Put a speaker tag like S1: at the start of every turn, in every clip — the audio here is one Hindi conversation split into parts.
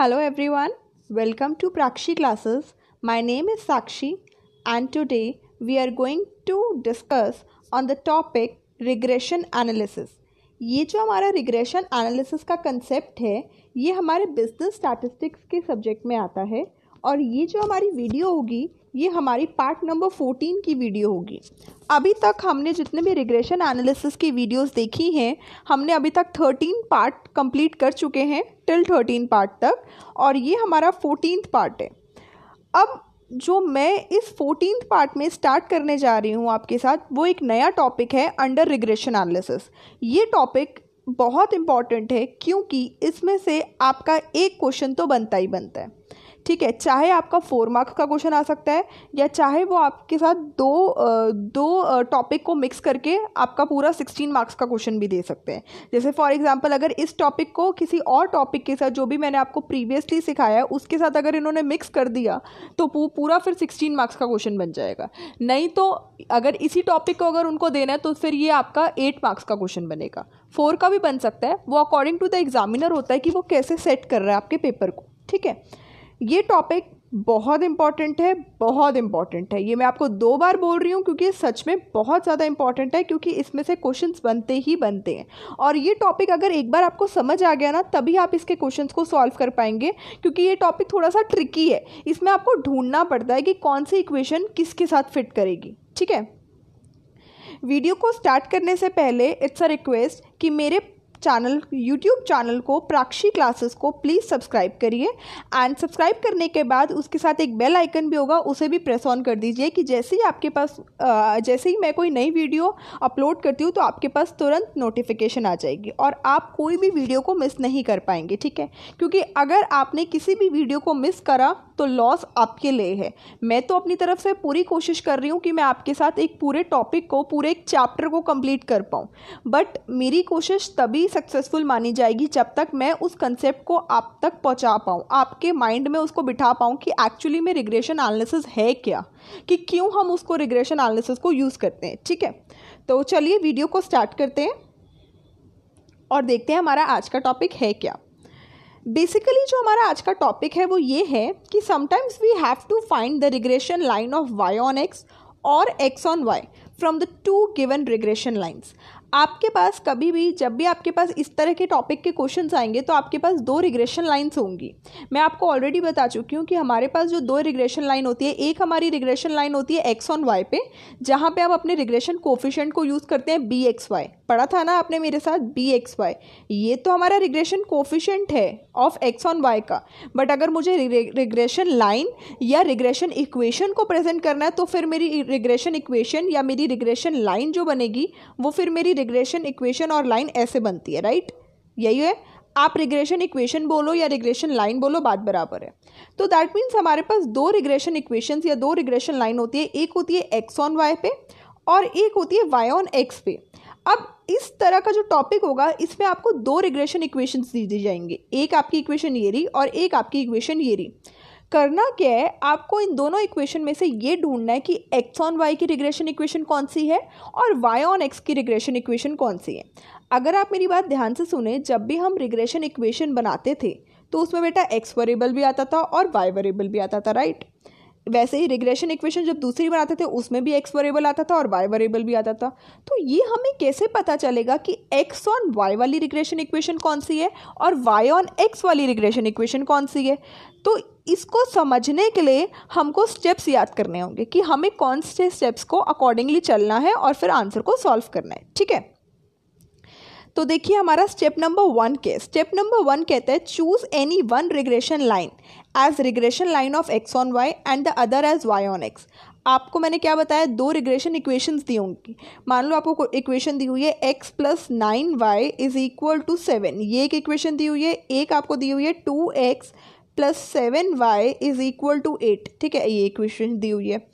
S1: Hello everyone, welcome to Prakshi classes. My name is Sakshi and today we are going to discuss on the topic regression analysis. ये जो हमारा regression analysis का concept है ये हमारे business statistics के subject में आता है और ये जो हमारी वीडियो होगी ये हमारी पार्ट नंबर 14 की वीडियो होगी। अभी तक हमने जितने भी रिग्रेशन एनालिसिस की वीडियोस देखी हैं हमने अभी तक 13 पार्ट कंप्लीट कर चुके हैं टिल 13 पार्ट तक और ये हमारा 14th पार्ट है। अब जो मैं इस 14th पार्ट में स्टार्ट करने जा रही हूँ आपके साथ वो एक नया टॉपिक है अंडर रिग्रेशन एनालिसिस। ये टॉपिक बहुत इम्पॉर्टेंट है क्योंकि इसमें से आपका एक क्वेश्चन तो बनता ही बनता है, ठीक है। चाहे आपका 4 मार्क्स का क्वेश्चन आ सकता है या चाहे वो आपके साथ दो टॉपिक को मिक्स करके आपका पूरा 16 मार्क्स का क्वेश्चन भी दे सकते हैं। जैसे फॉर एग्जांपल अगर इस टॉपिक को किसी और टॉपिक के साथ जो भी मैंने आपको प्रीवियसली सिखाया है उसके साथ अगर इन्होंने मिक्स कर दिया तो पूरा फिर 16 मार्क्स का क्वेश्चन बन जाएगा। नहीं तो अगर इसी टॉपिक को अगर उनको देना है तो फिर ये आपका 8 मार्क्स का क्वेश्चन बनेगा। 4 का भी बन सकता है, वो अकॉर्डिंग टू द एग्जामिनर होता है कि वो कैसे सेट कर रहा है आपके पेपर को, ठीक है। ये टॉपिक बहुत इंपॉर्टेंट है, बहुत इंपॉर्टेंट है। ये मैं आपको 2 बार बोल रही हूँ क्योंकि ये सच में बहुत ज़्यादा इंपॉर्टेंट है क्योंकि इसमें से क्वेश्चंस बनते ही बनते हैं। और ये टॉपिक अगर एक बार आपको समझ आ गया ना तभी आप इसके क्वेश्चंस को सॉल्व कर पाएंगे क्योंकि ये टॉपिक थोड़ा सा ट्रिकी है। इसमें आपको ढूंढना पड़ता है कि कौन सी इक्वेशन किसके साथ फिट करेगी, ठीक है। वीडियो को स्टार्ट करने से पहले इट्स अ रिक्वेस्ट कि मेरे यूट्यूब चैनल को प्राक्षी क्लासेस को प्लीज़ सब्सक्राइब करिए एंड सब्सक्राइब करने के बाद उसके साथ एक बेल आइकन भी होगा उसे भी प्रेस ऑन कर दीजिए कि जैसे ही आपके पास जैसे ही मैं कोई नई वीडियो अपलोड करती हूँ तो आपके पास तुरंत नोटिफिकेशन आ जाएगी और आप कोई भी वीडियो को मिस नहीं कर पाएंगे, ठीक है। क्योंकि अगर आपने किसी भी वीडियो को मिस करा तो लॉस आपके लिए है। मैं तो अपनी तरफ से पूरी कोशिश कर रही हूँ कि मैं आपके साथ एक पूरे टॉपिक को पूरे एक चैप्टर को कंप्लीट कर पाऊँ, बट मेरी कोशिश तभी सक्सेसफुल मानी जाएगी जब तक मैं उस कंसेप्ट को आप तक पहुंचा पाऊं, आपके माइंड में उसको बिठा पाऊं कि एक्चुअली में रिग्रेशन एनालिसिस है क्या, कि क्यों हम उसको रिग्रेशन एनालिसिस को यूज़ करते हैं, ठीक है। तो चलिए वीडियो को स्टार्ट करते हैं और देखते हैं हमारा आज का टॉपिक है क्या। बेसिकली जो हमारा आज का टॉपिक है वो ये है कि sometimes we have to find the regression line of y on x और x on y from the 2 given regression lines. आपके पास कभी भी जब भी आपके पास इस तरह के टॉपिक के क्वेश्चंस आएंगे तो आपके पास 2 रिग्रेशन लाइन्स होंगी। मैं आपको ऑलरेडी बता चुकी हूँ कि हमारे पास जो 2 रिग्रेशन लाइन होती है, एक हमारी रिग्रेशन लाइन होती है एक्स ऑन वाई पे जहाँ पे हम अपने रिग्रेशन कोफिशिएंट को यूज़ करते हैं बी एक्स वाई। पढ़ा था ना आपने मेरे साथ बी एक्स वाई, ये तो हमारा रिग्रेशन कोफिशिएंट है ऑफ एक्स ऑन वाई का। बट अगर मुझे रिग्रेशन लाइन या रिग्रेशन इक्वेशन को प्रेजेंट करना है तो फिर मेरी रिग्रेशन इक्वेशन या मेरी रिग्रेशन लाइन जो बनेगी वो फिर मेरी रिग्रेशन इक्वेशन और लाइन ऐसे बनती है, राइट। यही है, आप रिग्रेशन इक्वेशन बोलो या रिग्रेशन लाइन बोलो बात बराबर है। तो दैट मीन्स हमारे पास 2 रिग्रेशन इक्वेशंस या 2 रिग्रेशन लाइन होती है, एक होती है एक्स ऑन वाई पे और एक होती है वाई ऑन एक्स पे। अब इस तरह का जो टॉपिक होगा इसमें आपको 2 रिग्रेशन इक्वेशंस दी जाएंगे, एक आपकी इक्वेशन ये रही और एक आपकी इक्वेशन ये रही। करना क्या है, आपको इन दोनों इक्वेशन में से ये ढूंढना है कि एक्स ऑन वाई की रिग्रेशन इक्वेशन कौन सी है और वाई ऑन एक्स की रिग्रेशन इक्वेशन कौन सी है। अगर आप मेरी बात ध्यान से सुने, जब भी हम रिग्रेशन इक्वेशन बनाते थे तो उसमें बेटा एक्स वेरिएबल भी आता था और वाई वेरिएबल भी आता था, राइट। वैसे ही रिग्रेशन इक्वेशन जब दूसरी बनाते थे उसमें भी एक्स वेरिएबल आता था और वाई वेरिएबल भी आता था। तो ये हमें कैसे पता चलेगा कि एक्स ऑन वाई वाली रिग्रेशन इक्वेशन कौन सी है और वाई ऑन एक्स वाली रिग्रेशन इक्वेशन कौन सी है। तो इसको समझने के लिए हमको स्टेप्स याद करने होंगे कि हमें कौन से स्टेप्स को अकॉर्डिंगली चलना है और फिर आंसर को सॉल्व करना है, ठीक है। तो देखिए हमारा स्टेप नंबर 1 के स्टेप नंबर 1 कहता है choose any one regression line as regression line of x on y and the other as y on x. आपको मैंने क्या बताया, 2 रिग्रेशन इक्वेशंस दी होंगी। मान लो आपको इक्वेशन दी हुई है x + 9y = 7, ये एक इक्वेशन दी हुई है। एक आपको दी हुई है 2x + 7y = 8, ठीक है, ये इक्वेशन दी हुई है।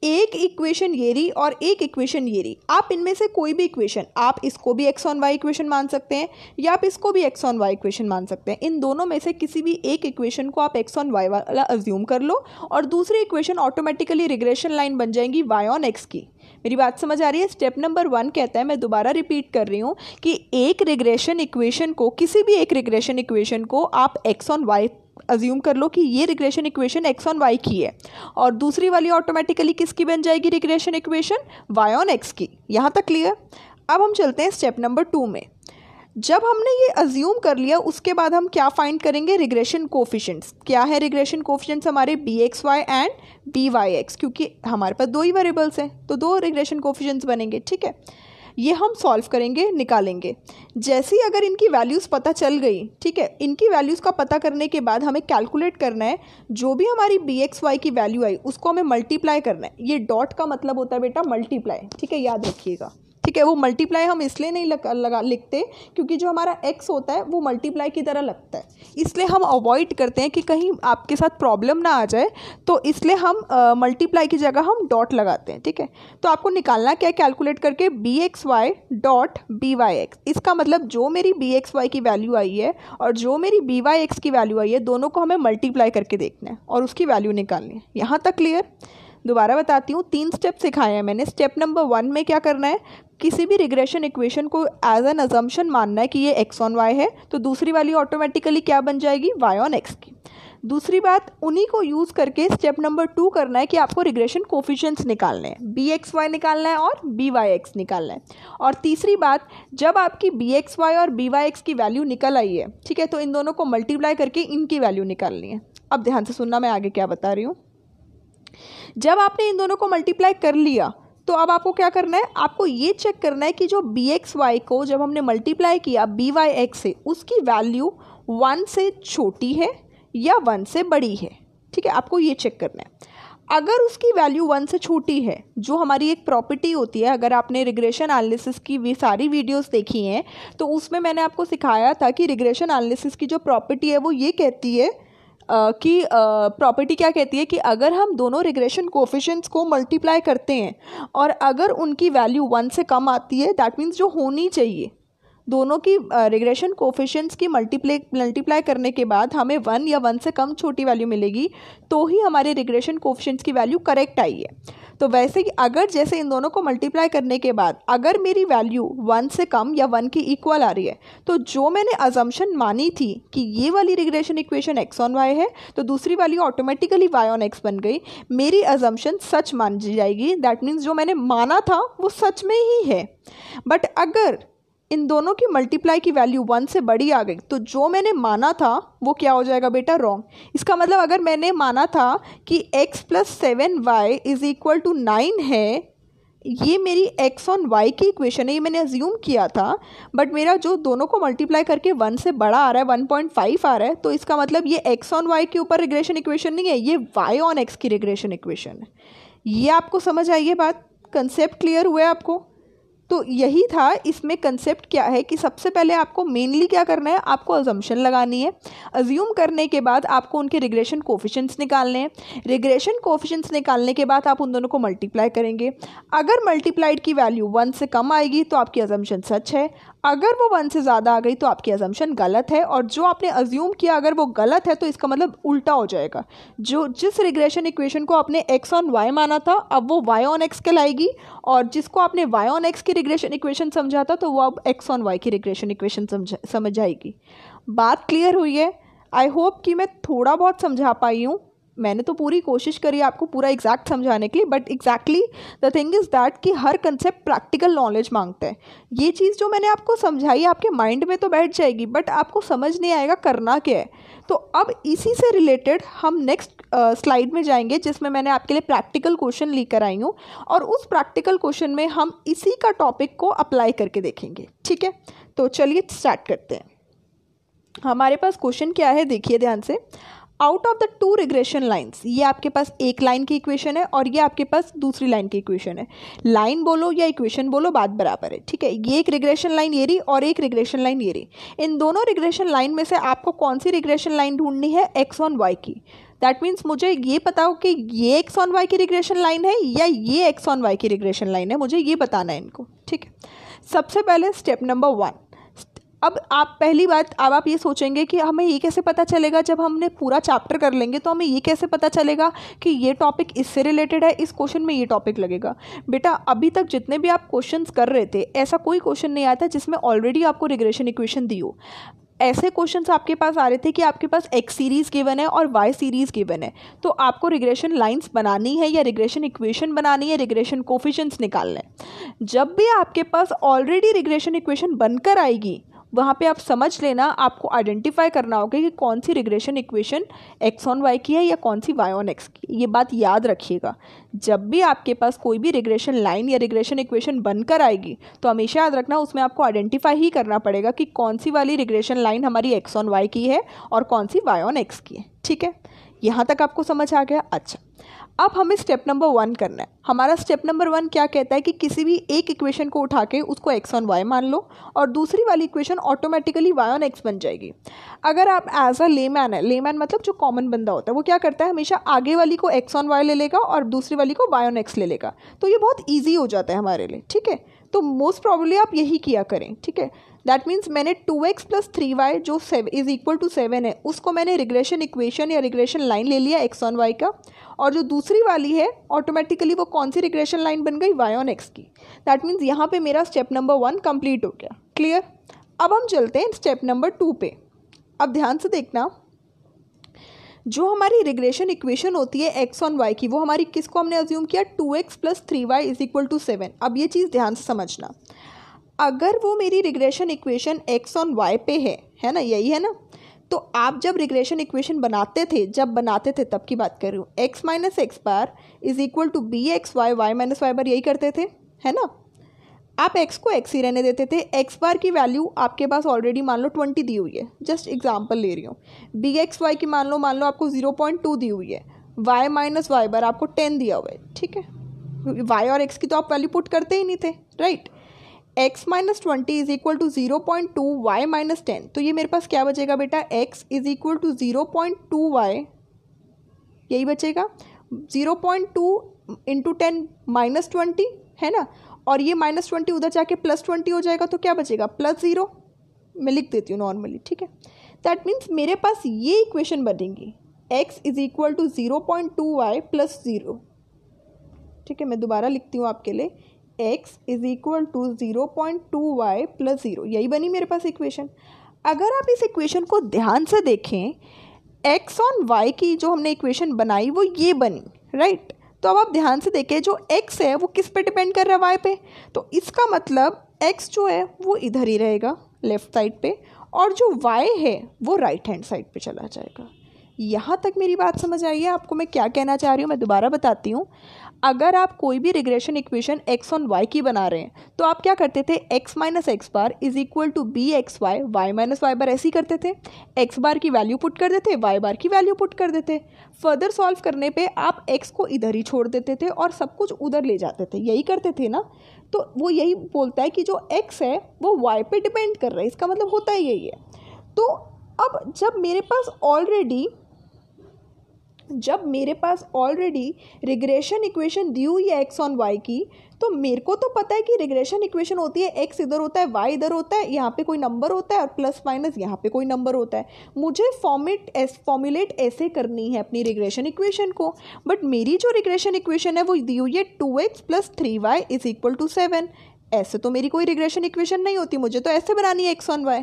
S1: एक इक्वेशन ये रही और एक इक्वेशन ये रही। आप इनमें से कोई भी इक्वेशन, आप इसको भी एक्स ऑन वाई इक्वेशन मान सकते हैं या आप इसको भी एक्स ऑन वाई इक्वेशन मान सकते हैं। इन दोनों में से किसी भी एक इक्वेशन को आप एक्स ऑन वाई वाला अज्यूम कर लो और दूसरी इक्वेशन ऑटोमेटिकली रिग्रेशन लाइन बन जाएंगी वाई ऑन एक्स की। मेरी बात समझ आ रही है। स्टेप नंबर 1 कहता है, मैं दोबारा रिपीट कर रही हूँ कि एक रिग्रेशन इक्वेशन को, किसी भी एक रिग्रेशन इक्वेशन को आप एक्स ऑन वाई अज्यूम कर लो कि ये regression equation x on y की है और दूसरी वाली ऑटोमेटिकली किसकी बन जाएगी regression equation y on x की। यहाँ तक क्लियर। अब हम चलते हैं स्टेप नंबर 2 में। जब हमने ये अज्यूम कर लिया उसके बाद हम क्या फाइंड करेंगे, रिग्रेशन कोफिशिएंट्स। क्या है रिग्रेशन कोफिशिएंट्स हमारे b x y and b y x, क्योंकि हमारे पास 2 ही वेरिएबल्स हैं तो 2 रिग्रेशन कोफिशिएंट्स बनेंगे। ठीक है, ये हम सॉल्व करेंगे, निकालेंगे। जैसे ही अगर इनकी वैल्यूज़ पता चल गई, ठीक है, इनकी वैल्यूज़ का पता करने के बाद हमें कैलकुलेट करना है जो भी हमारी बी एक्स वाई की वैल्यू आई उसको हमें मल्टीप्लाई करना है। ये डॉट का मतलब होता है बेटा मल्टीप्लाई, ठीक है, याद रखिएगा। ठीक है, वो मल्टीप्लाई हम इसलिए नहीं लिखते क्योंकि जो हमारा x होता है वो मल्टीप्लाई की तरह लगता है, इसलिए हम अवॉइड करते हैं कि कहीं आपके साथ प्रॉब्लम ना आ जाए, तो इसलिए हम मल्टीप्लाई की जगह हम डॉट लगाते हैं। ठीक है, तो आपको निकालना क्या है कैलकुलेट करके, b x y dot b y x. इसका मतलब जो मेरी बी एक्स वाई की वैल्यू आई है और जो मेरी बी वाई एक्स की वैल्यू आई है दोनों को हमें मल्टीप्लाई करके देखना है और उसकी वैल्यू निकालनी है। यहाँ तक क्लियर। दोबारा बताती हूँ, 3 स्टेप सिखाए हैं मैंने। स्टेप नंबर 1 में क्या करना है, किसी भी रिग्रेशन इक्वेशन को एज एन अजम्पशन मानना है कि ये एक्स ऑन वाई है, तो दूसरी वाली ऑटोमेटिकली क्या बन जाएगी, वाई ऑन एक्स की। दूसरी बात, उन्हीं को यूज़ करके स्टेप नंबर 2 करना है कि आपको रिग्रेशन कोफिशिएंट्स निकालने हैं, बी एक्स वाई निकालना है और बी वाई एक्स निकालना है। और तीसरी बात, जब आपकी बी एक्स वाई और बी वाई एक्स की वैल्यू निकल आई है, ठीक है, तो इन दोनों को मल्टीप्लाई करके इनकी वैल्यू निकालनी है। अब ध्यान से सुनना, मैं आगे क्या बता रही हूँ। जब आपने इन दोनों को मल्टीप्लाई कर लिया तो अब आपको क्या करना है, आपको ये चेक करना है कि जो बी एक्स वाई को जब हमने मल्टीप्लाई किया बी वाई एक्स से, उसकी वैल्यू 1 से छोटी है या 1 से बड़ी है। ठीक है, आपको ये चेक करना है। अगर उसकी वैल्यू 1 से छोटी है, जो हमारी एक प्रॉपर्टी होती है, अगर आपने रिग्रेशन एनालिसिस की भी सारी वीडियोस देखी हैं तो उसमें मैंने आपको सिखाया था कि रिग्रेशन एनालिसिस की जो प्रॉपर्टी है वो ये कहती है कि प्रॉपर्टी क्या कहती है कि अगर हम दोनों रिग्रेशन कोफिशिएंट्स को मल्टीप्लाई करते हैं और अगर उनकी वैल्यू 1 से कम आती है, दैट मीन्स जो होनी चाहिए, दोनों की रिग्रेशन कोफिशिएंट्स की मल्टीप्लाई करने के बाद हमें 1 या 1 से कम छोटी वैल्यू मिलेगी, तो ही हमारे रिग्रेशन कोफिशिएंट्स की वैल्यू करेक्ट आई है। तो वैसे ही अगर जैसे इन दोनों को मल्टीप्लाई करने के बाद अगर मेरी वैल्यू 1 से कम या 1 की इक्वल आ रही है, तो जो मैंने अजम्पशन मानी थी कि ये वाली regression equation x on y है, तो दूसरी वाली ऑटोमेटिकली वाई ऑन एक्स बन गई। मेरी अजम्पशन सच मान जाएगी, दैट मीन्स जो मैंने माना था वो सच में ही है। बट अगर इन दोनों की मल्टीप्लाई की वैल्यू 1 से बड़ी आ गई तो जो मैंने माना था वो क्या हो जाएगा बेटा, रॉन्ग। इसका मतलब अगर मैंने माना था कि x + 7y = 9 है, ये मेरी x ऑन y की इक्वेशन है, ये मैंने अज्यूम किया था, बट मेरा जो दोनों को मल्टीप्लाई करके 1 से बड़ा आ रहा है, 1.5 आ रहा है, तो इसका मतलब ये x ऑन y के ऊपर रिग्रेशन इक्वेशन नहीं है, ये y ऑन x की रिग्रेशन इक्वेशन है। ये आपको समझ आई है बात, कंसेप्ट क्लियर हुआ है आपको? तो यही था, इसमें कंसेप्ट क्या है कि सबसे पहले आपको मेनली क्या करना है, आपको अजम्पशन लगानी है। अज्यूम करने के बाद आपको उनके रिग्रेशन कोफिशिएंट्स निकालने हैं। रिग्रेशन कोफिशिएंट्स निकालने के बाद आप उन दोनों को मल्टीप्लाई करेंगे। अगर मल्टीप्लाइड की वैल्यू 1 से कम आएगी तो आपकी अजम्पशन सच है, अगर वो 1 से ज़्यादा आ गई तो आपकी अजम्पशन गलत है, और जो आपने अज्यूम किया अगर वो गलत है तो इसका मतलब उल्टा हो जाएगा। जिस रिग्रेशन इक्वेशन को आपने एक्स ऑन वाई माना था अब वो वाई ऑन एक्स कहलाएगी, और जिसको आपने वाई ऑन एक्स की रिग्रेशन इक्वेशन समझा था तो वो अब एक्स ऑन वाई की रिग्रेशन इक्वेशन समझ आएगी। बात क्लियर हुई है? आई होप कि मैं थोड़ा बहुत समझा पाई हूँ। मैंने तो पूरी कोशिश करी आपको पूरा एग्जैक्ट समझाने के लिए, but exactly the thing is that कि हर कंसेप्ट प्रैक्टिकल नॉलेज मांगता है। ये चीज़ जो मैंने आपको समझाई आपके माइंड में तो बैठ जाएगी, बट आपको समझ नहीं आएगा करना क्या है। तो अब इसी से रिलेटेड हम नेक्स्ट स्लाइड में जाएंगे, जिसमें मैंने आपके लिए प्रैक्टिकल क्वेश्चन लेकर आई हूँ, और उस प्रैक्टिकल क्वेश्चन में हम इसी का टॉपिक को अप्लाई करके देखेंगे। ठीक है, तो चलिए स्टार्ट करते हैं। हमारे पास क्वेश्चन क्या है, देखिए ध्यान से। Out of the 2 regression lines, ये आपके पास एक लाइन की इक्वेशन है और ये आपके पास दूसरी लाइन की इक्वेशन है। लाइन बोलो या इक्वेशन बोलो, बात बराबर है। ठीक है, ये एक रिग्रेशन लाइन ये रही और एक रिग्रेशन लाइन ये रही। इन दोनों रिग्रेशन लाइन में से आपको कौन सी रिग्रेशन लाइन ढूंढनी है, एक्स ऑन वाई की। दैट मीन्स मुझे ये पता हो कि ये एक्स ऑन वाई की रिग्रेशन लाइन है या ये एक्स ऑन वाई की रिग्रेशन लाइन है, मुझे ये बताना है इनको। ठीक है, सबसे पहले स्टेप नंबर 1। अब आप पहली बात, अब आप ये सोचेंगे कि हमें ये कैसे पता चलेगा, जब हमने पूरा चैप्टर कर लेंगे तो हमें ये कैसे पता चलेगा कि ये टॉपिक इससे रिलेटेड है, इस क्वेश्चन में ये टॉपिक लगेगा। बेटा अभी तक जितने भी आप क्वेश्चंस कर रहे थे, ऐसा कोई क्वेश्चन नहीं आया था जिसमें ऑलरेडी आपको रिग्रेशन इक्वेशन दी हो। ऐसे क्वेश्चंस आपके पास आ रहे थे कि आपके पास एक्स सीरीज़ गिवन है और वाई सीरीज़ गिवन है, तो आपको रिग्रेशन लाइंस बनानी है या रिग्रेशन इक्वेशन बनानी है, रिग्रेशन कोफिशिएंट्स निकालने हैं। जब भी आपके पास ऑलरेडी रिग्रेशन इक्वेशन बनकर आएगी, वहाँ पे आप समझ लेना, आपको आइडेंटिफाई करना होगा कि कौन सी regression equation x on y की है या कौन सी वाई ऑन एक्स की। ये बात याद रखिएगा, जब भी आपके पास कोई भी रिग्रेशन लाइन या रिग्रेशन इक्वेशन बनकर आएगी तो हमेशा याद रखना उसमें आपको आइडेंटिफाई ही करना पड़ेगा कि कौन सी वाली रिग्रेशन लाइन हमारी एक्स ऑन वाई की है और कौन सी वाई ऑन एक्स की है। ठीक है, यहाँ तक आपको समझ आ गया। अच्छा, अब हमें स्टेप नंबर 1 करना है। हमारा स्टेप नंबर 1 क्या कहता है कि किसी भी एक इक्वेशन को उठा के उसको एक्स ऑन वाई मान लो और दूसरी वाली equation automatically y on x बन जाएगी। अगर आप एज अ लेमैन है, लेमैन मतलब जो कॉमन बंदा होता है, वो क्या करता है, हमेशा आगे वाली को एक्स ऑन वाई ले लेगा और दूसरी वाली को वाई ऑन एक्स ले लेगा, तो ये बहुत ईजी हो जाता है हमारे लिए। ठीक है, तो मोस्ट प्रॉब्ली आप यही किया करें। ठीक है, दैट मीन्स मैंने 2x + 3y जो = 7 है, उसको मैंने रिग्रेशन इक्वेशन या रिग्रेशन लाइन ले लिया एक्स ऑन वाई का, और जो दूसरी वाली है ऑटोमेटिकली वो कौन सी रिग्रेशन लाइन बन गई, वाई ऑन एक्स की। दैट मीन्स यहाँ पे मेरा स्टेप नंबर 1 कंप्लीट हो गया। क्लियर। अब हम चलते हैं स्टेप नंबर 2 पे। अब ध्यान से देखना, जो हमारी रिग्रेशन इक्वेशन होती है एक्स ऑन वाई की, वो हमारी किसको हमने अज्यूम किया, 2x + 3y = 7। अब ये चीज़ ध्यान से समझना, अगर वो मेरी regression equation x on y पे है ना, यही है ना, तो आप जब रिग्रेशन इक्वेशन बनाते थे तब की बात कर रही हूँ, x - x बार = bxy y - y बार, यही करते थे, है ना। आप x को x ही रहने देते थे। x बार की वैल्यू आपके पास ऑलरेडी मान लो 20 दी हुई है, जस्ट एग्जांपल ले रही हूँ। bxy की मान लो आपको 0.2 दी हुई है, y - y बार आपको 10 दिया हुआ है। ठीक है, y और x की तो आप वैल्यू पुट करते ही नहीं थे, राइट। x - 20 = 0.2 y - 10, तो ये मेरे पास क्या बचेगा बेटा, x = 0.2y, यही बचेगा। 0.2 × 10 - 20 है ना, और ये -20 उधर जाके +20 हो जाएगा, तो क्या बचेगा, +0। मैं लिख देती हूँ नॉर्मली। ठीक है, दैट मीन्स मेरे पास ये इक्वेशन बनेगी, x = 0.2y + 0। ठीक है, मैं दोबारा लिखती हूँ आपके लिए, x = 0.2y + 0, यही बनी मेरे पास इक्वेशन। अगर आप इस इक्वेशन को ध्यान से देखें, x ऑन y की जो हमने इक्वेशन बनाई वो ये बनी, राइट। तो अब आप ध्यान से देखें, जो x है वो किस पे डिपेंड कर रहा है, y पे, तो इसका मतलब x जो है वो इधर ही रहेगा लेफ्ट साइड पे, और जो y है वो राइट हैंड साइड पे चला जाएगा। यहाँ तक मेरी बात समझ आई है आपको मैं क्या कहना चाह रही हूँ। मैं दोबारा बताती हूँ, अगर आप कोई भी regression equation x on y की बना रहे हैं, तो आप क्या करते थे, x - x बार = bxy y - y बार, ऐसे ही करते थे। x बार की वैल्यू पुट कर देते, y बार की वैल्यू पुट कर देते। फर्दर सॉल्व करने पे आप x को इधर ही छोड़ देते थे और सब कुछ उधर ले जाते थे, यही करते थे ना। तो वो यही बोलता है कि जो x है वो y पे डिपेंड कर रहा है, इसका मतलब होता ही यही है। तो अब जब मेरे पास ऑलरेडी रिग्रेशन इक्वेशन दी हुई है एक्स ऑन वाई की, तो मेरे को तो पता है कि रिग्रेशन इक्वेशन होती है एक्स इधर होता है, वाई इधर होता है, यहाँ पे कोई नंबर होता है और प्लस माइनस यहाँ पे कोई नंबर होता है। मुझे फॉर्मुलेट ऐसे करनी है अपनी रिग्रेशन इक्वेशन को, बट मेरी जो रिग्रेशन इक्वेशन है वो दी हुई है 2x + 3y = 7। ऐसे तो मेरी कोई रिग्रेशन इक्वेशन नहीं होती, मुझे तो ऐसे बनानी है एक्स ऑन वाई।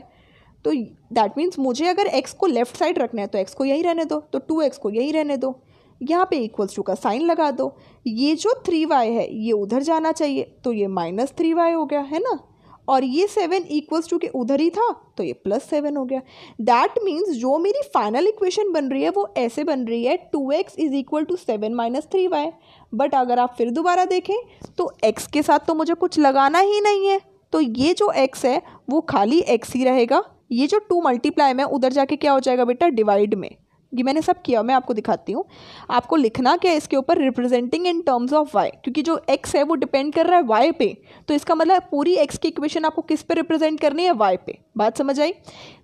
S1: तो दैट मीन्स मुझे अगर x को लेफ्ट साइड रखना है तो x को यही रहने दो, तो 2x को यही रहने दो, यहाँ पे = का साइन लगा दो। ये जो 3y है ये उधर जाना चाहिए, तो ये -3y हो गया, है ना, और ये 7 = के उधर ही था, तो ये +7 हो गया। दैट मीन्स जो मेरी फाइनल इक्वेशन बन रही है वो ऐसे बन रही है, 2x = 7 - 3y। बट अगर आप फिर दोबारा देखें तो x के साथ तो मुझे कुछ लगाना ही नहीं है, तो ये जो x है वो खाली x ही रहेगा। ये जो 2 मल्टीप्लाई में उधर जाके क्या हो जाएगा बेटा, डिवाइड में। ये मैंने सब किया, मैं आपको दिखाती हूँ। आपको लिखना क्या है इसके ऊपर, representing in terms of y, क्योंकि जो x है वो डिपेंड कर रहा है y पे, तो इसका मतलब पूरी x की इक्वेशन आपको किस पे रिप्रेजेंट करनी है, y पे। बात समझ आई।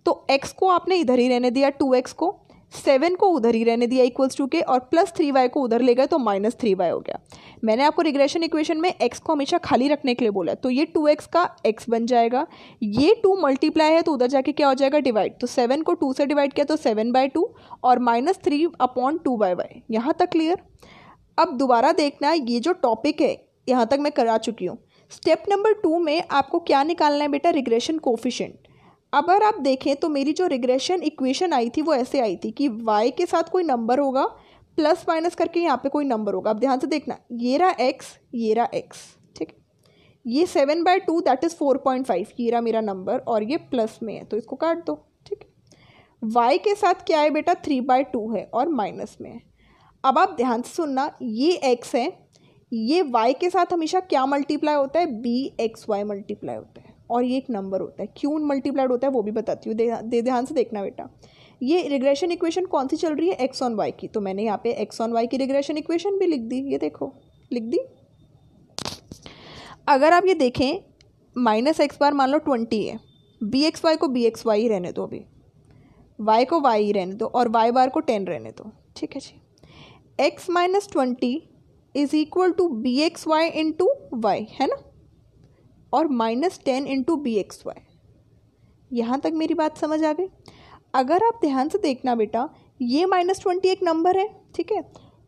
S1: तो x को आपने इधर ही रहने दिया, 2x को, 7 को उधर ही रहने दिया = के, और +3y को उधर ले गए तो -3y हो गया। मैंने आपको रिग्रेशन इक्वेशन में x को हमेशा खाली रखने के लिए बोला, तो ये 2x का x बन जाएगा। ये 2 मल्टीप्लाई है तो उधर जाके क्या हो जाएगा, डिवाइड। तो 7 को 2 से डिवाइड किया तो 7/2 और -3/2y। यहाँ तक क्लियर। अब दोबारा देखना, ये जो टॉपिक है यहाँ तक मैं करा चुकी हूँ। स्टेप नंबर 2 में आपको क्या निकालना है बेटा, रिग्रेशन कोफिशिएंट। अगर आप देखें तो मेरी जो रिग्रेशन इक्वेशन आई थी वो ऐसे आई थी कि y के साथ कोई नंबर होगा प्लस माइनस करके यहाँ पे कोई नंबर होगा। अब ध्यान से देखना, ये रहा x, ये रहा x, ठीक है। ये 7/2 दैट इज़ 4.5, ये रहा मेरा नंबर और ये प्लस में है तो इसको काट दो, ठीक है। y के साथ क्या है बेटा, 3/2 है और माइनस में है। अब आप ध्यान से सुनना, ये x है, ये y के साथ हमेशा क्या मल्टीप्लाई होता है, bxy मल्टीप्लाई होता है और ये एक नंबर होता है। क्यों मल्टीप्लाइड होता है वो भी बताती हूँ, ध्यान से देखना बेटा। ये रिग्रेशन इक्वेशन कौन सी चल रही है, x ऑन y की, तो मैंने यहाँ पे x ऑन y की रिग्रेशन इक्वेशन भी लिख दी, ये देखो लिख दी। अगर आप ये देखें -x बार मान लो 20 है, bxy को bxy ही रहने दो, अभी y को y ही रहने दो और y बार को 10 रहने दो, ठीक है जी। x - 20 is equal to bxy into y, है ना, और -10 इंटू bxy। यहाँ तक मेरी बात समझ आ गई। अगर आप ध्यान से देखना बेटा, ये -20 एक नंबर है, ठीक है।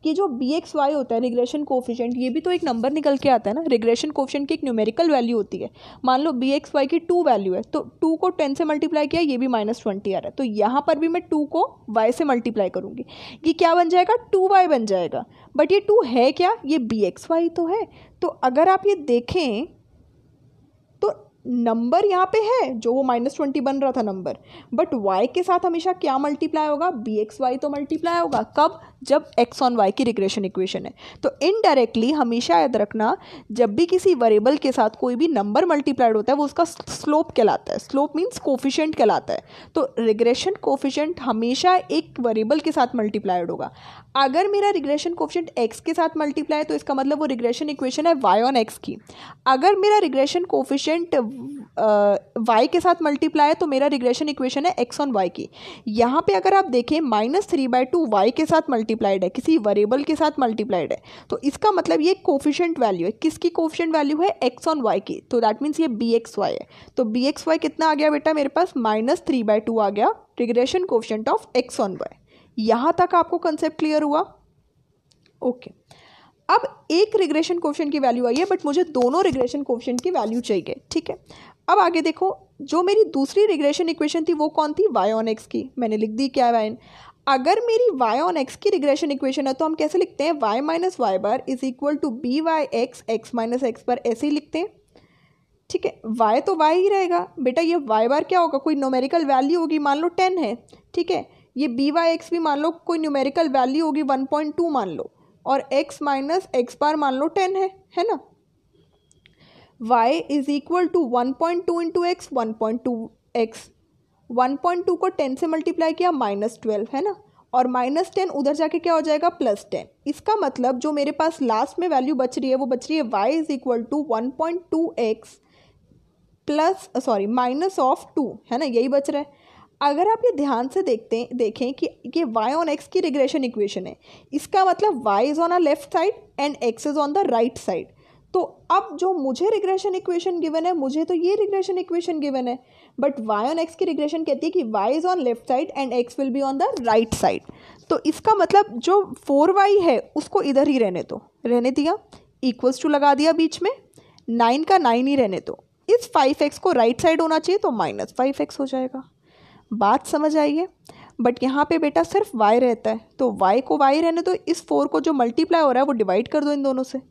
S1: कि जो bxy होता है रिग्रेशन कोफिशिएंट, ये भी तो एक नंबर निकल के आता है ना। रिग्रेशन कोफिशिएंट की एक न्यूमेरिकल वैल्यू होती है। मान लो bxy की 2 वैल्यू है तो 2 को 10 से मल्टीप्लाई किया, ये भी -20 आ रहा है, तो यहाँ पर भी मैं 2 को y से मल्टीप्लाई करूँगी, ये क्या बन जाएगा, 2y बन जाएगा। बट ये 2 है क्या, ये bxy तो है। तो अगर आप ये देखें तो नंबर यहाँ पे है जो वो -20 बन रहा था नंबर, बट y के साथ हमेशा क्या मल्टीप्लाई होगा, bxy तो मल्टीप्लाई होगा। कब, जब x ऑन y की रिग्रेशन इक्वेशन है। तो इनडायरेक्टली हमेशा याद रखना, जब भी किसी वेरिएबल के साथ कोई भी नंबर मल्टीप्लाइड होता है वो उसका स्लोप कहलाता है। स्लोप मीन्स कोफिशिएंट कहलाता है। तो रिग्रेशन कोफिशिएंट हमेशा एक वेरिएबल के साथ मल्टीप्लाइड होगा। अगर मेरा रिग्रेशन कोफिशिएंट x के साथ मल्टीप्लाई है तो इसका मतलब वो रिग्रेशन इक्वेशन है y ऑन x की। अगर मेरा रिग्रेशन कोफिशिएंट y के साथ मल्टीप्लाई है तो मेरा रिग्रेशन इक्वेशन है x ऑन y की। यहाँ पे अगर आप देखें -3/2 y के साथ मल्टीप्लाइड है, किसी वेरिएबल के साथ मल्टीप्लाइड है, तो इसका मतलब ये कोफिशिएंट वैल्यू है। किसकी कोफिशिएंट वैल्यू है, x ऑन y की, तो दैट मीन्स ये bxy है। तो bxy कितना आ गया बेटा मेरे पास, -3/2 आ गया regression coefficient of x on y। यहाँ तक आपको कंसेप्ट क्लियर हुआ? ओके। अब एक रिग्रेशन कोफिशिएंट की वैल्यू आई है, बट मुझे दोनों रिग्रेशन कोफिशिएंट की वैल्यू चाहिए, ठीक है। अब आगे देखो, जो मेरी दूसरी रिग्रेशन इक्वेशन थी वो कौन थी, y ऑन x की, मैंने लिख दी क्या है। अगर मेरी y ऑन x की रिग्रेशन इक्वेशन है तो हम कैसे लिखते हैं, y - y bar is equal to byx x - x bar, ऐसे ही लिखते हैं, ठीक है। y तो y ही रहेगा बेटा, ये y बार क्या होगा, कोई न्यूमेरिकल वैल्यू होगी, मान लो 10 है, ठीक है। ये byx भी मान लो कोई न्यूमेरिकल वैल्यू होगी 1.2 मान लो, और x - x बार मान लो 10 है ना। y is equal to 1.2 into x, 1.2x, 1.2 को 10 से मल्टीप्लाई किया -12, है ना, और -10 उधर जाके क्या हो जाएगा, +10। इसका मतलब जो मेरे पास लास्ट में वैल्यू बच रही है वो बच रही है y is equal to 1.2x -2, है ना, यही बच रहा है। अगर आप ये ध्यान से देखें कि ये y ऑन x की रिग्रेशन इक्वेशन है, इसका मतलब y is on a left side and x is on the right side. तो अब जो मुझे रिग्रेशन इक्वेशन गिवन है, मुझे तो ये रिग्रेशन इक्वेशन गिवन है, बट y ऑन x की रिग्रेशन कहती है कि y is on left side and x will be on the right side. तो इसका मतलब जो 4y है उसको इधर ही रहने दो, रहने दिया, इक्वल्स टू लगा दिया बीच में, 9 का 9 ही रहने दो। इस 5x को राइट साइड होना चाहिए तो -5x हो जाएगा। बात समझ आई है? बट यहाँ पे बेटा सिर्फ y रहता है, तो y को y रहने दो, इस 4 को जो मल्टीप्लाई हो रहा है वो डिवाइड कर दो इन दोनों से।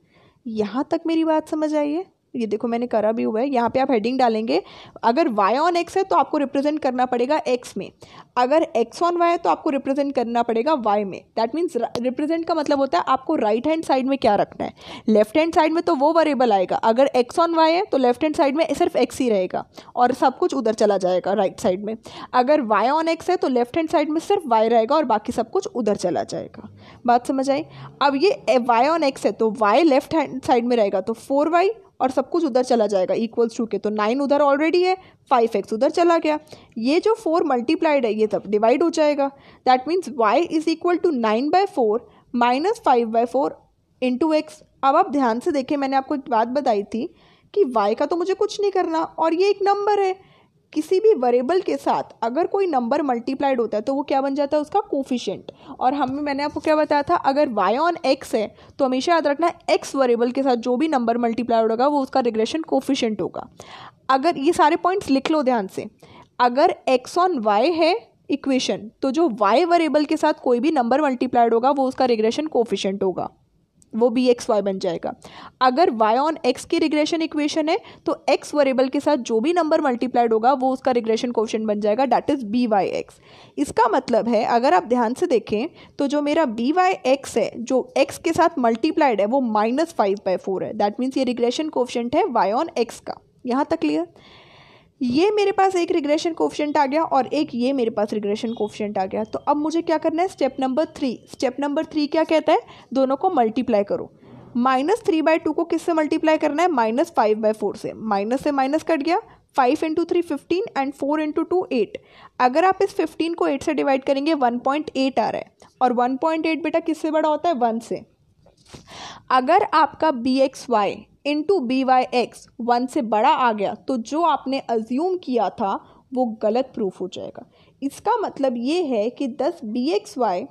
S1: यहाँ तक मेरी बात समझ आई है? ये देखो मैंने करा भी हुआ है, यहाँ पे आप हेडिंग डालेंगे, अगर y ऑन x है तो आपको रिप्रेजेंट करना पड़ेगा x में, अगर x ऑन y है तो आपको रिप्रेजेंट करना पड़ेगा y में। दैट मीन्स रिप्रेजेंट का मतलब होता है आपको राइट हैंड साइड में क्या रखना है, लेफ्ट हैंड साइड में तो वो वेरिएबल आएगा, अगर x ऑन y है तो लेफ्ट हैंड साइड में सिर्फ x ही रहेगा और सब कुछ उधर चला जाएगा राइट साइड में। अगर y ऑन x है तो लेफ्ट हैंड साइड में सिर्फ y रहेगा और बाकी सब कुछ उधर चला जाएगा। बात समझ आई? अब ये y ऑन x है तो y लेफ्ट हैंड साइड में रहेगा तो 4y और सब कुछ उधर चला जाएगा इक्वल्स टू के, तो 9 उधर ऑलरेडी है, 5x उधर चला गया, ये जो 4 मल्टीप्लाइड है ये तब डिवाइड हो जाएगा। That means y is equal to 9/4 -5/4 into x. अब आप ध्यान से देखें, मैंने आपको एक बात बताई थी कि y का तो मुझे कुछ नहीं करना और ये एक नंबर है। किसी भी वेरिएबल के साथ अगर कोई नंबर मल्टीप्लाइड होता है तो वो क्या बन जाता है, उसका कोफिशिएंट। और मैंने आपको क्या बताया था, अगर y ऑन x है तो हमेशा याद रखना x वेरिएबल के साथ जो भी नंबर मल्टीप्लाइड होगा वो उसका रिग्रेशन कोफिशिएंट होगा। अगर ये सारे पॉइंट्स लिख लो ध्यान से, अगर x ऑन y है इक्वेशन, तो जो y वेरिएबल के साथ कोई भी नंबर मल्टीप्लाइड होगा वो उसका रिग्रेशन कोफिशिएंट होगा, वो bxy बन जाएगा। अगर y ऑन x की रिग्रेशन इक्वेशन है तो x वेरिएबल के साथ जो भी नंबर मल्टीप्लाइड होगा वो उसका रिग्रेशन कोफिशिएंट बन जाएगा, दैट इज byx। इसका मतलब है अगर आप ध्यान से देखें तो जो मेरा byx है जो x के साथ मल्टीप्लाइड है वो -5/4 है, दैट मीन्स ये रिग्रेशन कोफिशिएंट है y ऑन x का। यहाँ तक क्लियर? ये मेरे पास एक रिग्रेशन कोफिशिएंट आ गया और एक ये मेरे पास रिग्रेशन कोफिशिएंट आ गया। तो अब मुझे क्या करना है, स्टेप नंबर 3। स्टेप नंबर 3 क्या कहता है, दोनों को मल्टीप्लाई करो। -3/2 को किससे मल्टीप्लाई करना है, -5/4 से। माइनस से माइनस कट गया, 5 × 3 15 एंड 4 × 2 8। अगर आप इस 15 को 8 से डिवाइड करेंगे 1.8 आ रहा है, और 1.8 बेटा किससे बड़ा होता है, 1 से। अगर आपका bxy इंटू byx 1 से बड़ा आ गया तो जो आपने अज्यूम किया था वो गलत प्रूफ हो जाएगा। इसका मतलब ये है कि 10 bxy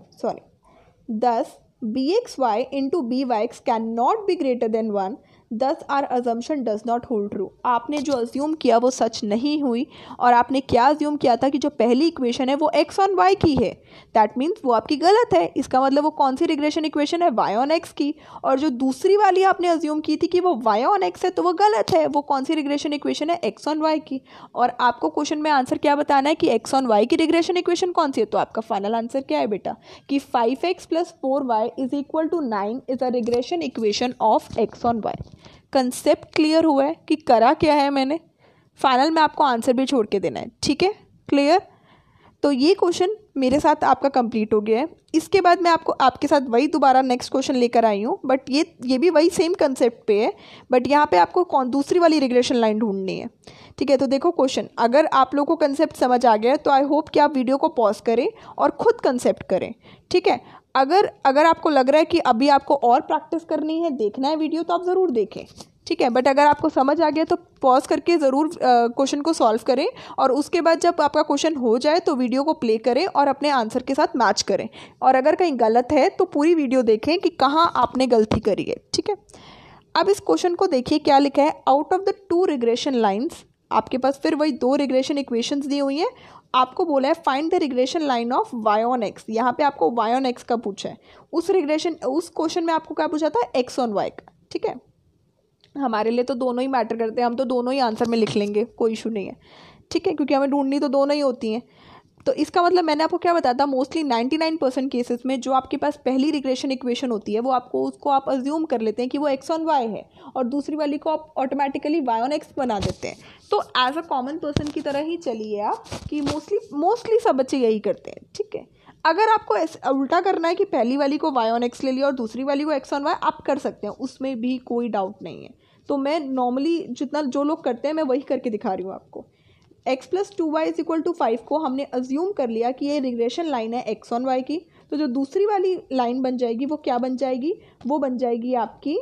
S1: into byx can not be greater than 1, thus our assumption does not hold true. आपने जो अज्यूम किया वो सच नहीं हुई, और आपने क्या अज्यूम किया था कि जो पहली इक्वेशन है वो x ऑन y की है, दैट मीन्स वो आपकी गलत है। इसका मतलब वो कौन सी रिग्रेशन इक्वेशन है, y ऑन x की। और जो दूसरी वाली आपने अज्यूम की थी कि वो y ऑन x है तो वो गलत है, वो कौन सी रिग्रेशन इक्वेशन है, x ऑन y की। और आपको क्वेश्चन में आंसर क्या बताना है कि x ऑन y की रिग्रेशन इक्वेशन कौन सी है, तो आपका फाइनल आंसर क्या है बेटा कि 5x + 4y = 9 is a regression equation of x on y। Concept clear हुआ है कि करा क्या है मैंने, फाइनल में आपको आंसर भी छोड़ के देना है, ठीक है, क्लियर। तो ये क्वेश्चन मेरे साथ आपका कंप्लीट हो गया है। इसके बाद मैं आपके साथ वही दोबारा नेक्स्ट क्वेश्चन लेकर आई हूँ, बट ये भी वही सेम कंसेप्ट पे है, बट यहाँ पे आपको दूसरी वाली रिग्रेशन लाइन ढूंढनी है, ठीक है। तो देखो क्वेश्चन, अगर आप लोगों को कंसेप्ट समझ आ गया है तो आई होप कि आप वीडियो को पॉज करें और खुद कंसेप्ट करें, ठीक है। अगर आपको लग रहा है कि अभी आपको और प्रैक्टिस करनी है, देखना है वीडियो, तो आप ज़रूर देखें, ठीक है। बट अगर आपको समझ आ गया तो पॉज करके ज़रूर क्वेश्चन को सॉल्व करें, और उसके बाद जब आपका क्वेश्चन हो जाए तो वीडियो को प्ले करें और अपने आंसर के साथ मैच करें। और अगर कहीं गलत है तो पूरी वीडियो देखें कि कहाँ आपने गलती करी है, ठीक है। अब इस क्वेश्चन को देखिए क्या लिखा है, out of the 2 regression lines, आपके पास फिर वही 2 रिग्रेशन इक्वेशंस दी हुई हैं। आपको बोला है find the regression line of y on x। यहाँ पे आपको y ऑन x का पूछा है, उस क्वेश्चन में आपको क्या पूछा था, x ऑन y का, ठीक है। हमारे लिए तो दोनों ही मैटर करते हैं, हम तो दोनों ही आंसर में लिख लेंगे, कोई इशू नहीं है, ठीक है, क्योंकि हमें ढूंढनी तो दोनों ही होती हैं। तो इसका मतलब मैंने आपको क्या बताया था, मोस्टली 99% केसेस में जो आपके पास पहली रिग्रेशन इक्वेशन होती है वो उसको आप अज्यूम कर लेते हैं कि वो x ऑन y है, और दूसरी वाली को आप ऑटोमेटिकली y ऑन x बना देते हैं। तो एज अ कॉमन पर्सन की तरह ही चलिए आप, कि मोस्टली सब बच्चे यही करते हैं, ठीक है। अगर आपको उल्टा करना है कि पहली वाली को y ऑन x ले लिया और दूसरी वाली को x ऑन y, आप कर सकते हैं, उसमें भी कोई डाउट नहीं है। तो मैं नॉर्मली जो लोग करते हैं मैं वही करके दिखा रही हूँ आपको। x + 2y = 5 को हमने अज्यूम कर लिया कि ये रिग्रेशन लाइन है x ऑन y की, तो जो दूसरी वाली लाइन बन जाएगी वो क्या बन जाएगी, वो बन जाएगी आपकी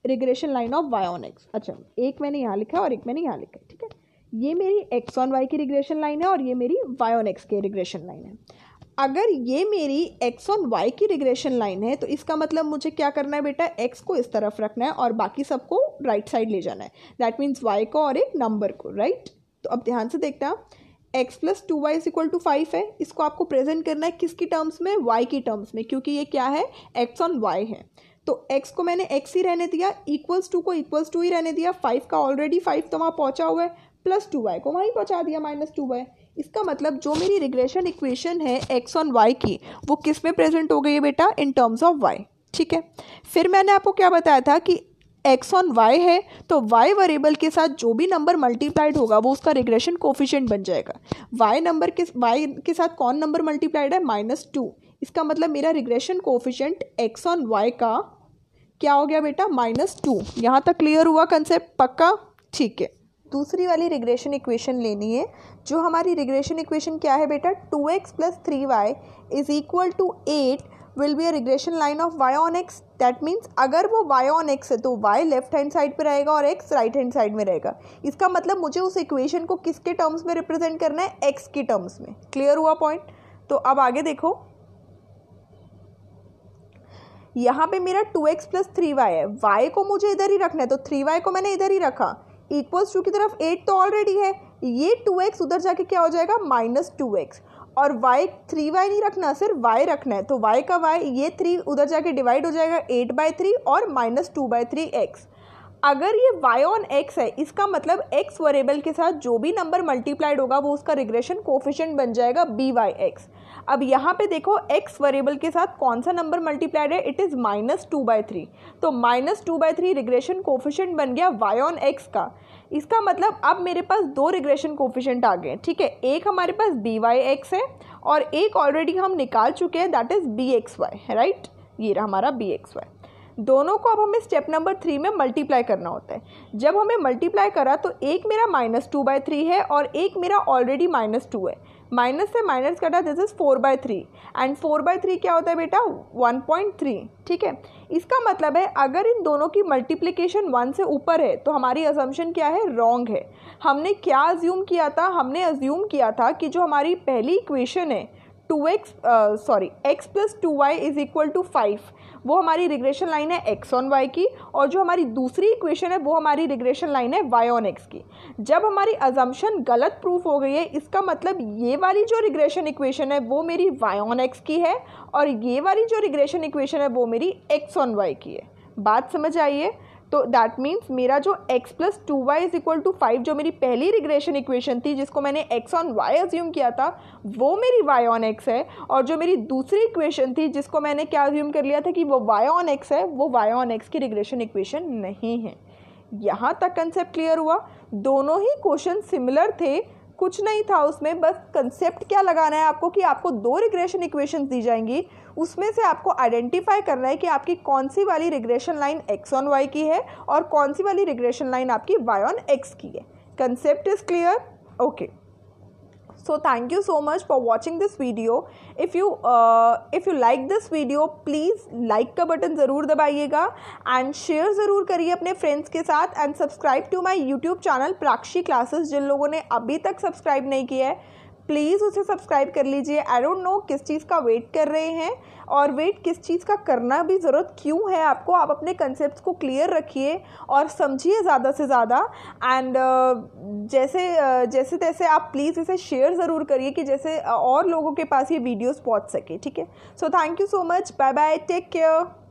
S1: regression line of y on x। अच्छा, एक मैंने यहाँ लिखा है और एक मैंने यहाँ लिखा है, ठीक है। ये मेरी x ऑन y की रिग्रेशन लाइन है और ये मेरी y ऑन x की रिग्रेशन लाइन है। अगर ये मेरी x ऑन y की रिग्रेशन लाइन है तो इसका मतलब मुझे क्या करना है बेटा, x को इस तरफ रखना है और बाकी सबको राइट साइड ले जाना है, दैट मीन्स y को और एक नंबर को, राइट। तो अब ध्यान से देखना, x + 2y = 5 है, इसको आपको प्रेजेंट करना है किसकी टर्म्स में, y की टर्म्स में, क्योंकि ये क्या है, x ऑन y है। तो x को मैंने x ही रहने दिया, =2 को =2 ही रहने दिया, 5 का ऑलरेडी 5 तो वहाँ पहुँचा हुआ है, प्लस 2y को वहीं पहुँचा दिया -2y। इसका मतलब जो मेरी रिग्रेशन इक्वेशन है x ऑन y की वो किस में प्रेजेंट हो गई है बेटा, इन टर्म्स ऑफ y, ठीक है। फिर मैंने आपको क्या बताया था कि x ऑन y है तो y वेरिएबल के साथ जो भी नंबर मल्टीप्लाइड होगा वो उसका रिग्रेशन कोफिशिएंट बन जाएगा। y के साथ कौन नंबर मल्टीप्लाइड है, -2। इसका मतलब मेरा regression coefficient x on y का क्या हो गया बेटा, -2। यहाँ तक क्लियर हुआ कंसेप्ट, पक्का, ठीक है। दूसरी वाली रिग्रेशन इक्वेशन लेनी है, जो हमारी रिग्रेशन इक्वेशन क्या है बेटा, 2x + 3y = 8 will be a regression line of y on x। That means अगर वो y ऑन x है तो y लेफ्ट हैंड साइड पे रहेगा और x राइट हैंड साइड में रहेगा। इसका मतलब मुझे उस इक्वेशन को किसके टर्म्स में रिप्रेजेंट करना है, x के टर्म्स में। क्लियर हुआ पॉइंट। तो अब आगे देखो, यहाँ पे मेरा 2x + 3y है, y को मुझे इधर ही रखना है तो 3y को मैंने इधर ही रखा, =2 की तरफ 8 तो ऑलरेडी है, ये 2x उधर जाके क्या हो जाएगा -2x, और y 3y नहीं रखना, सिर्फ y रखना है, तो y का y, ये 3 उधर जाके डिवाइड हो जाएगा 8/3 और -2/3x। अगर ये y ऑन x है, इसका मतलब x वेरिएबल के साथ जो भी नंबर मल्टीप्लाइड होगा वो उसका रिग्रेशन कोफिशिएंट बन जाएगा by(x). अब यहाँ पे देखो x वेरिएबल के साथ कौन सा नंबर मल्टीप्लाइड है, इट इज़ -2/3, तो -2/3 रिग्रेशन कोफिशिएंट बन गया y ऑन x का। इसका मतलब अब मेरे पास दो रिग्रेशन कोफिशिएंट आ गए, ठीक है। एक हमारे पास by(x) है और एक ऑलरेडी हम निकाल चुके हैं, दैट इज़ bxy, राइट। ये रहा हमारा bxy। दोनों को अब हमें स्टेप नंबर 3 में मल्टीप्लाई करना होता है। जब हमें मल्टीप्लाई करा तो एक मेरा -2/3 है और एक मेरा ऑलरेडी -2 है। माइनस से माइनस कटा, दिस इज 4/3 एंड 4/3 क्या होता है बेटा 1.3, ठीक है। इसका मतलब है अगर इन दोनों की मल्टीप्लिकेशन 1 से ऊपर है तो हमारी अजम्पशन क्या है, रॉन्ग है। हमने क्या अज्यूम किया था, हमने अज्यूम किया था कि जो हमारी पहली इक्वेशन है x + 2y = 5, वो हमारी रिग्रेशन लाइन है x ऑन y की, और जो हमारी दूसरी इक्वेशन है वो हमारी रिग्रेशन लाइन है y ऑन x की। जब हमारी अजम्पशन गलत प्रूफ हो गई है, इसका मतलब ये वाली जो रिग्रेशन इक्वेशन है वो मेरी y ऑन x की है और ये वाली जो रिग्रेशन इक्वेशन है वो मेरी x ऑन y की है। बात समझ आई है? तो दैट मीन्स मेरा जो x + 2y = 5 जो मेरी पहली रिग्रेशन इक्वेशन थी जिसको मैंने x ऑन y अज्यूम किया था वो मेरी y ऑन x है, और जो मेरी दूसरी इक्वेशन थी जिसको मैंने क्या अज्यूम कर लिया था कि वो y ऑन x है, वो y ऑन x की रिग्रेशन इक्वेशन नहीं है। यहाँ तक कंसेप्ट क्लियर हुआ? दोनों ही क्वेश्चन सिमिलर थे, कुछ नहीं था उसमें, बस कंसेप्ट क्या लगाना है आपको कि आपको दो रिग्रेशन इक्वेशंस दी जाएंगी, उसमें से आपको आइडेंटिफाई करना है कि आपकी कौन सी वाली regression line x on y की है और कौन सी वाली रिग्रेशन लाइन आपकी y ऑन x की है। Concept is clear? Okay, so thank you so much for watching this video. if you like this video, please like का बटन ज़रूर दबाइएगा एंड शेयर ज़रूर करिए अपने फ्रेंड्स के साथ, and subscribe to my YouTube channel Prakshi classes. जिन लोगों ने अभी तक सब्सक्राइब नहीं किया है प्लीज़ उसे सब्सक्राइब कर लीजिए। आई डोंट नो किस चीज़ का वेट कर रहे हैं, और वेट किस चीज़ का करना भी ज़रूरत क्यों है आपको। आप अपने कंसेप्ट्स को क्लियर रखिए और समझिए ज़्यादा से ज़्यादा, एंड जैसे तैसे आप प्लीज़ इसे शेयर ज़रूर करिए कि जैसे और लोगों के पास ये वीडियोस पहुंच सके, ठीक है। So thank you so much, bye bye, take care.